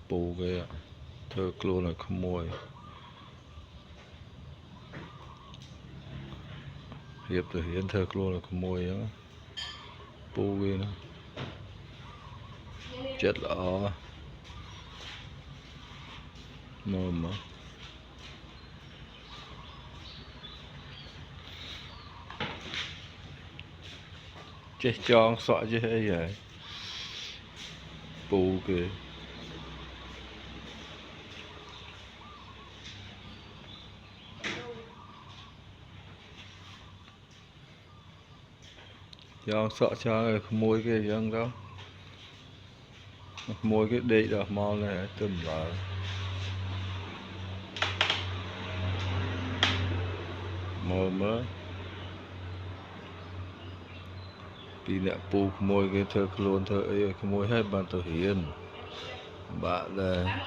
pù kìa thơ luôn là không môi hiệp từ hiến thơ luôn là không môi đó pù kìa nó chết lọ mà chết tròn sọ chứ hay vậy pù kìa tròn sọ cho môi cái dân đó môi cái đi được mò này tùm lại mò mới vì nè pù môi cái thơ luôn thơ ấy cái môi hết bàn thờ hiền bạn là